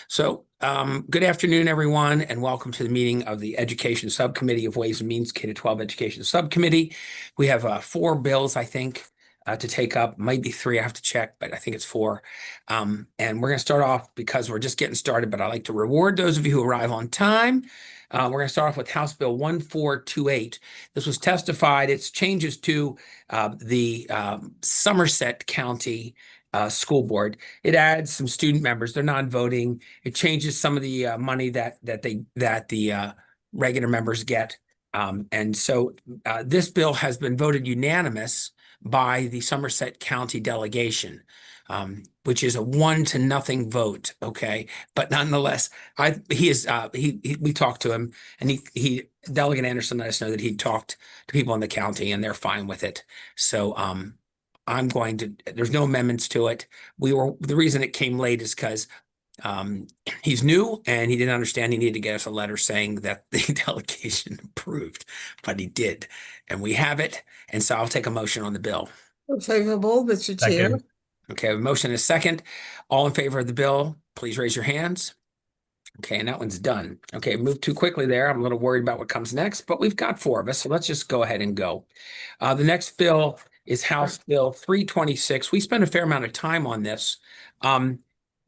Good afternoon, everyone, and welcome to the meeting of the Education Subcommittee of Ways and Means K-12 Education Subcommittee. We have 4 bills, I think, to take up. Might be 3, I have to check, but I think it's 4. And we're going to start off because we're just getting started, but I'd like to reward those of you who arrive on time. We're going to start off with House Bill 1428. This was testified. It's changes to the Somerset County school board. It adds some student members. They're non-voting. It changes some of the money that the regular members get. And so this bill has been voted unanimous by the Somerset County delegation, which is a 1-0 vote. Okay, but nonetheless, we talked to him, and Delegate Anderson let us know that he talked to people in the county, and they're fine with it. So there's no amendments to it. The reason it came late is because he's new and he didn't understand he needed to get us a letter saying that the delegation approved, but he did. And we have it. And so I'll take a motion on the bill. Favorable, Mr. Chair. Okay, a motion is second. All in favor of the bill, please raise your hands. Okay, and that one's done. Okay, move too quickly there. I'm a little worried about what comes next, but we've got 4 of us, so let's just go ahead and go. The next bill is House Bill 326. We spent a fair amount of time on this.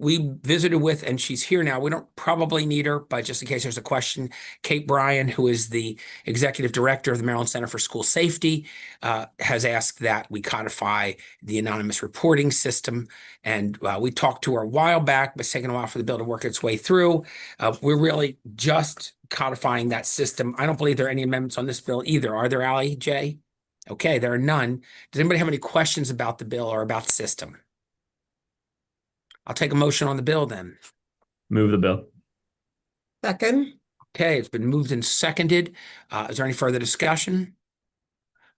We visited with, and she's here now. We don't probably need her, but just in case there's a question, Kate Bryan, who is the executive director of the Maryland Center for School Safety, has asked that we codify the anonymous reporting system. And we talked to her a while back, but it's taken a while for the bill to work its way through. We're really just codifying that system. I don't believe there are any amendments on this bill either. Are there, Allie, Jay? Okay, there are none. Does anybody have any questions about the bill or about the system? I'll take a motion on the bill then. Move the bill. Second. Okay, it's been moved and seconded. Is there any further discussion?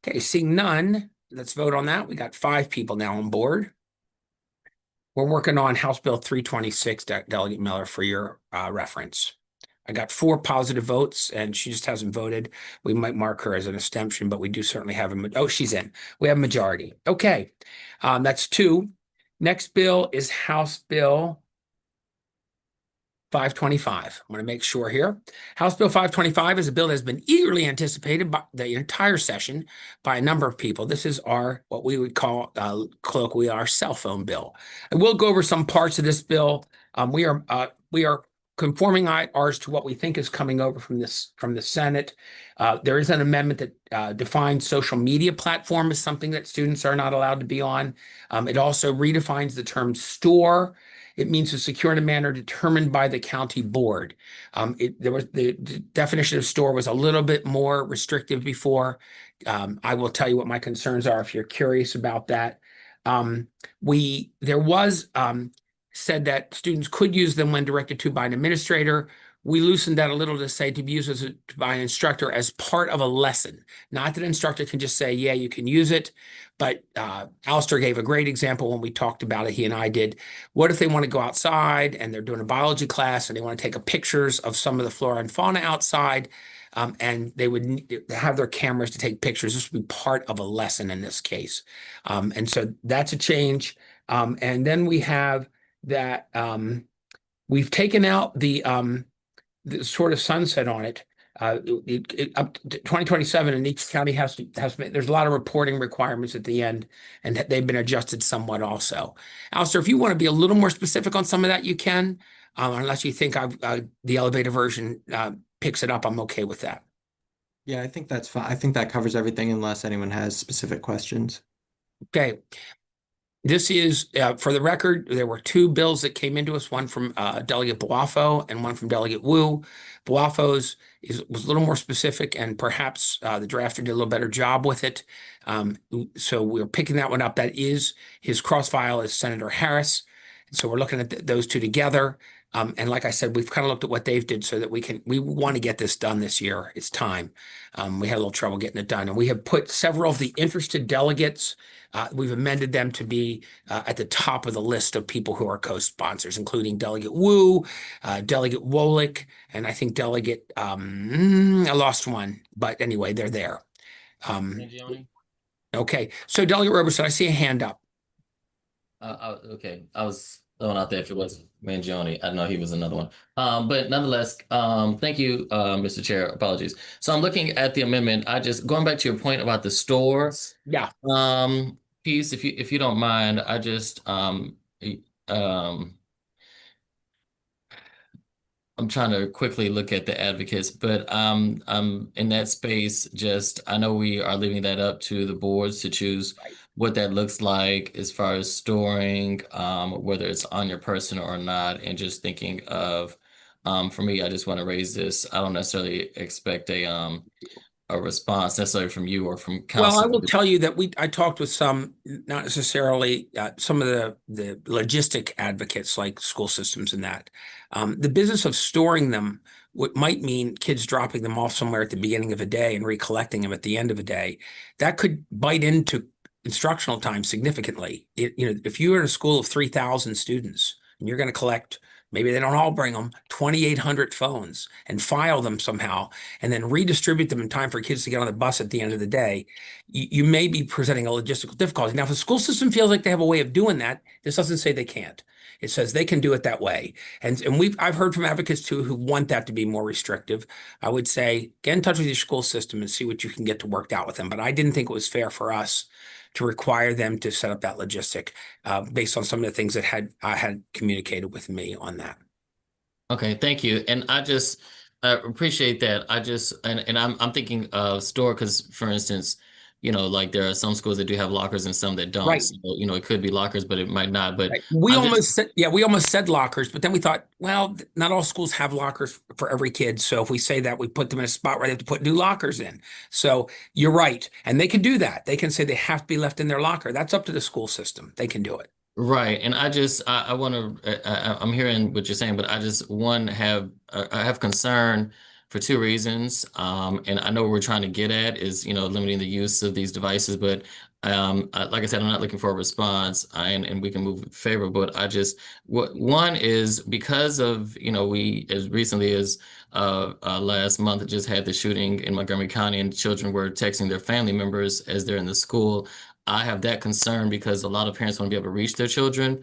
Okay, seeing none, let's vote on that. We got 5 people now on board. We're working on House Bill 326, Delegate Miller, for your reference. I got 4 positive votes, and she just hasn't voted. We might mark her as an abstention, but we do certainly have she's in. We have a majority. Okay, that's 2. Next bill is House Bill 525. I'm going to make sure here. House Bill 525 is a bill that has been eagerly anticipated by the entire session by a number of people. This is what we would call colloquially our cell phone bill. I will go over some parts of this bill. We are conforming ours to what we think is coming over from the Senate. There is an amendment that defines social media platform as something that students are not allowed to be on. It also redefines the term store. It means to secure in a manner determined by the county board. The definition of store was a little bit more restrictive before. I will tell you what my concerns are if you're curious about that. There was said that students could use them when directed to by an administrator. We loosened that a little to say to be used by an instructor as part of a lesson. Not that an instructor can just say, yeah, you can use it. But Alistair gave a great example when we talked about it, he and I did. What if they want to go outside and they're doing a biology class and they want to take pictures of some of the flora and fauna outside, and they would have their cameras to take pictures. This would be part of a lesson in this case. And so that's a change. And then we have that we've taken out the sort of sunset on it. Up to 2027, and each county has there's a lot of reporting requirements at the end, and they've been adjusted somewhat also. Alistair, if you want to be a little more specific on some of that, you can, unless you think the elevator version picks it up. I'm okay with that. Yeah, I think that's fine. I think that covers everything unless anyone has specific questions. Okay. This is, for the record, there were 2 bills that came into us, one from Delegate Boafo and one from Delegate Wu. Boafo's was a little more specific, and perhaps the drafter did a little better job with it. So we're picking that one up. That is, his cross file is Senator Harris. So we're looking at those 2 together. And like I said, we've kind of looked at what they've did so that we want to get this done this year. It's time. We had a little trouble getting it done. And we have put several of the interested delegates, we've amended them to be at the top of the list of people who are co-sponsors, including Delegate Wu, Delegate Wolick, and I think Delegate, I lost one, but anyway, they're there. Okay, so Delegate Roberson, I see a hand up. Okay, I was throwing out there if it was Mangione. I know he was another one. But nonetheless, thank you, Mr. Chair. Apologies. So I'm looking at the amendment. I just going back to your point about the store Yeah. piece, if you don't mind, I just um I'm trying to quickly look at the advocates, but I'm in that space. Just I know we are leaving that up to the boards to choose Right. what that looks like as far as storing, whether it's on your person or not, and just thinking of, for me, I just want to raise this. I don't necessarily expect a response necessarily from you or from Well, I council. will tell you that I talked with some, not necessarily some of the logistic advocates like school systems and that. The business of storing them, what might mean kids dropping them off somewhere at the beginning of a day and recollecting them at the end of a day, that could bite into instructional time significantly. If you're in a school of 3,000 students and you're going to collect, maybe they don't all bring them, 2,800 phones and file them somehow and then redistribute them in time for kids to get on the bus at the end of the day, you may be presenting a logistical difficulty. Now, if the school system feels like they have a way of doing that, this doesn't say they can't. It says they can do it that way. And I've heard from advocates too who want that to be more restrictive. I would say get in touch with your school system and see what you can get to worked out with them. But I didn't think it was fair for us to require them to set up that logistic based on some of the things that had communicated with me on that. Okay, thank you. And I just appreciate that. I just and I'm thinking of store because, for instance, like there are some schools that do have lockers and some that don't. Right. So, it could be lockers, but it might not. But Right. We I'm just almost said, yeah, we almost said lockers, but then we thought, well, not all schools have lockers for every kid. So if we say that, we put them in a spot where they have to put new lockers in. So you're right. And they can do that. They can say they have to be left in their locker. That's up to the school system. They can do it. right. And I want to I'm hearing what you're saying, but I have concern for two reasons. And I know what we're trying to get at is, limiting the use of these devices, but like I said, I'm not looking for a response, and we can move favorable. But one is because of, we as recently as last month just had the shooting in Montgomery County, and children were texting their family members as they're in the school. I have that concern because a lot of parents want to be able to reach their children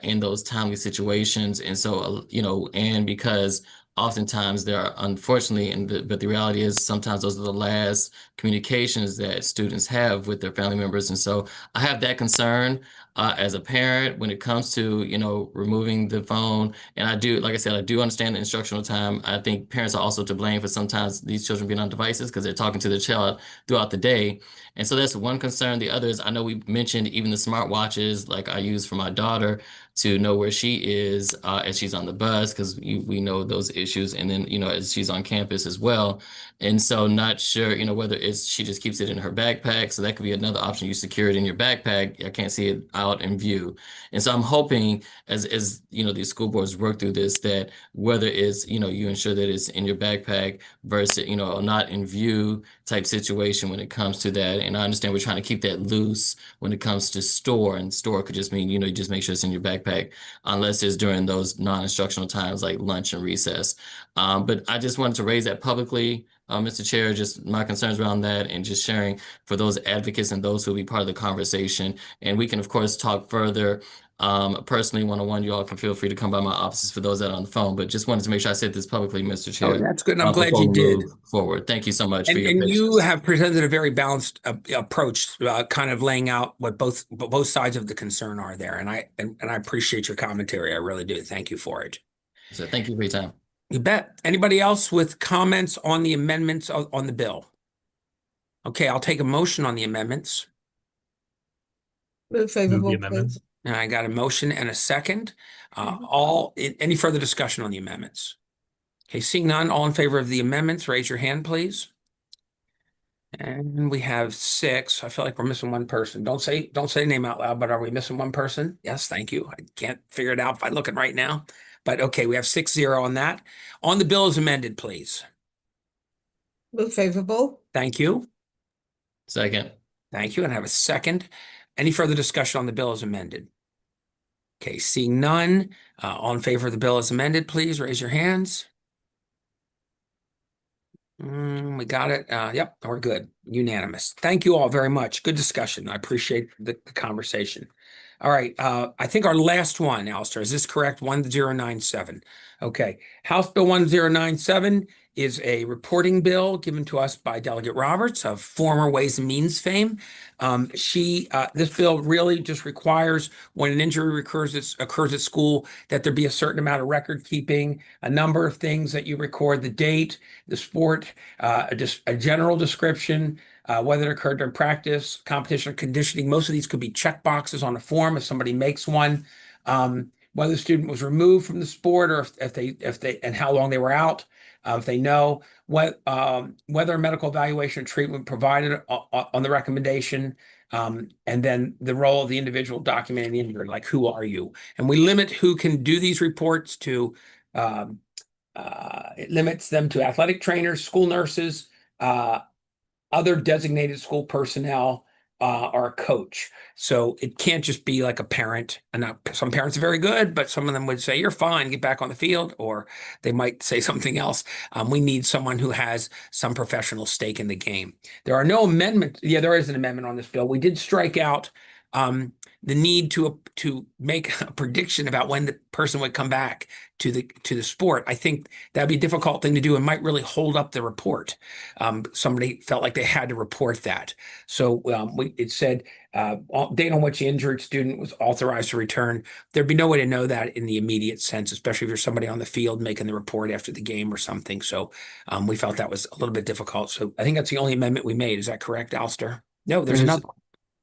in those timely situations. And so, and because oftentimes there are, unfortunately, but the reality is sometimes those are the last communications that students have with their family members. And so I have that concern as a parent when it comes to, removing the phone. And I do, like I said, I do understand the instructional time. I think parents are also to blame for sometimes these children being on devices because they're talking to their child throughout the day. And so that's one concern. The other is I know we mentioned even the smartwatches like I use for my daughter to know where she is as she's on the bus because we know those issues. And then, as she's on campus as well. And so not sure, whether she just keeps it in her backpack. So that could be another option. You secure it in your backpack. I can't see it out in view. And so I'm hoping as these school boards work through this, that whether it's, you ensure that it's in your backpack versus, not in view type situation when it comes to that. And I understand we're trying to keep that loose when it comes to store, and store could just mean, you just make sure it's in your backpack unless it's during those non-instructional times like lunch and recess. But I just wanted to raise that publicly, Mr. Chair, just my concerns around that and just sharing for those advocates and those who will be part of the conversation. And we can, of course, talk further personally, one-on-one. You all can feel free to come by my offices for those that are on the phone, but just wanted to make sure I said this publicly, Mr. Oh, Chair, that's good. And I'm glad before you we did. move forward. Thank you so much for your And you patience. have presented a very balanced approach, kind of laying out what both sides of the concern are there. And I appreciate your commentary. I really do. Thank you for it. So thank you for your time. You bet. Anybody else with comments on the amendments on the bill? Okay, I'll take a motion on the amendments. Move favorable, please. And I got a motion and a second. Any further discussion on the amendments? Okay, seeing none, all in favor of the amendments, raise your hand, please. And we have 6. I feel like we're missing one person. Don't say name out loud, but are we missing one person? Yes, thank you. I can't figure it out by looking right now. But okay, we have 6-0 on that. On the bill as amended, please. Move favorable. Thank you. Second. Thank you. And I have a second. Any further discussion on the bill as amended? Okay, seeing none, all in favor of the bill as amended, please raise your hands. We got it. Yep, we're good. Unanimous. Thank you all very much. Good discussion. I appreciate the conversation. All right, I think our last one, Alistair, is this correct? 1097. Okay, House Bill 1097 is a reporting bill given to us by Delegate Roberts of former Ways and Means fame. This bill really just requires when an injury occurs at school that there be a certain amount of record keeping, a number of things that you record, the date, the sport, just a general description, whether it occurred during practice, competition, or conditioning. Most of these could be check boxes on a form if somebody makes one. Whether the student was removed from the sport or if they and how long they were out. If they know whether a medical evaluation or treatment provided on the recommendation, and then the role of the individual documenting the injury, like who are you? And we limit who can do these reports to. It limits them to athletic trainers, school nurses, other designated school personnel, or a coach. So it can't just be like a parent. And some parents are very good, but some of them would say, you're fine, get back on the field, or they might say something else. We need someone who has some professional stake in the game. There are no amendments. Yeah, there is an amendment on this bill. We did strike out the need to make a prediction about when the person would come back to the sport. I think that'd be a difficult thing to do and might really hold up the report. Somebody felt like they had to report that. So it said date on which the injured student was authorized to return. There'd be no way to know that in the immediate sense, especially if you're somebody on the field making the report after the game or something. So we felt that was a little bit difficult. So I think that's the only amendment we made. Is that correct, Alistair? No, there's another one.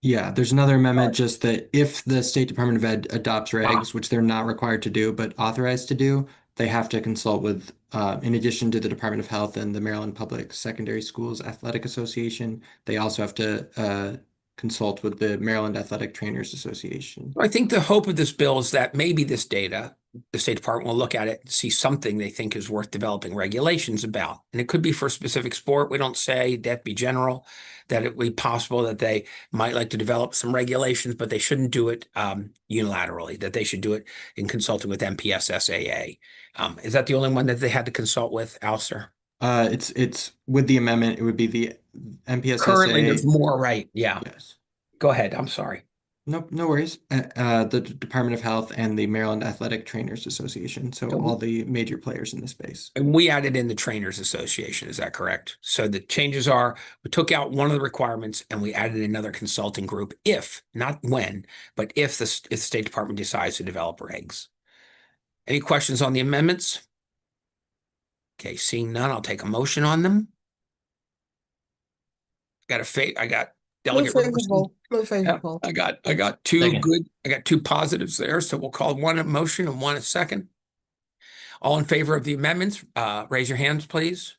Yeah, there's another amendment, just that if the State Department of Ed adopts regs, which they're not required to do, but authorized to do, they have to consult with, in addition to the Department of Health and the Maryland Public Secondary Schools Athletic Association, they also have to consult with the Maryland Athletic Trainers Association. I think the hope of this bill is that maybe this data, the State Department will look at it and see something they think is worth developing regulations about. And it could be for a specific sport. We don't say that be general, that it would be possible that they might like to develop some regulations, but they shouldn't do it unilaterally, that they should do it in consulting with MPSSAA. Is that the only one that they had to consult with, Alistair? It's with the amendment, it would be the MPSSAA. Currently, there's more, right? Yeah. Yes. Go ahead. I'm sorry. No worries. The Department of Health and the Maryland Athletic Trainers Association. So all the major players in the space. And we added in the Trainers Association. Is that correct? So the changes are, we took out one of the requirements and we added another consulting group if, not when, but if the State Department decides to develop regs. Any questions on the amendments? Okay, seeing none, I'll take a motion on them. I got Delegate Robertson. Move favorable. I got two Second. good. I got two positives there, so we'll call one a motion and one a second. All in favor of the amendments, raise your hands, please.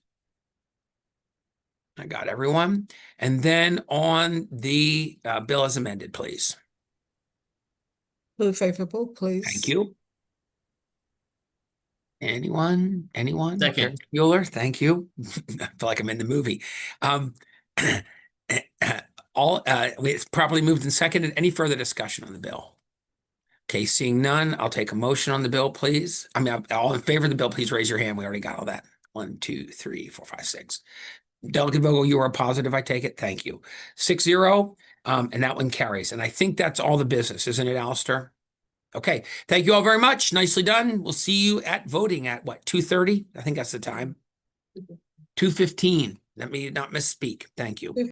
I got everyone. And then on the bill as amended, please. Move favorable, please. Thank you. Anyone? Second. Bueller, thank you. I feel like I'm in the movie. It's properly moved and seconded. Any further discussion on the bill? Okay, seeing none, I'll take a motion on the bill, please. I mean, all in favor of the bill, please raise your hand. We already got all that. 1, 2, 3, 4, 5, 6. Delegate Vogel, you are positive, I take it. Thank you. 6-0, and that one carries. And I think that's all the business, isn't it, Alistair? Okay, thank you all very much. Nicely done. We'll see you at voting at what, 2:30? I think that's the time. 2:15. Let me not misspeak. Thank you.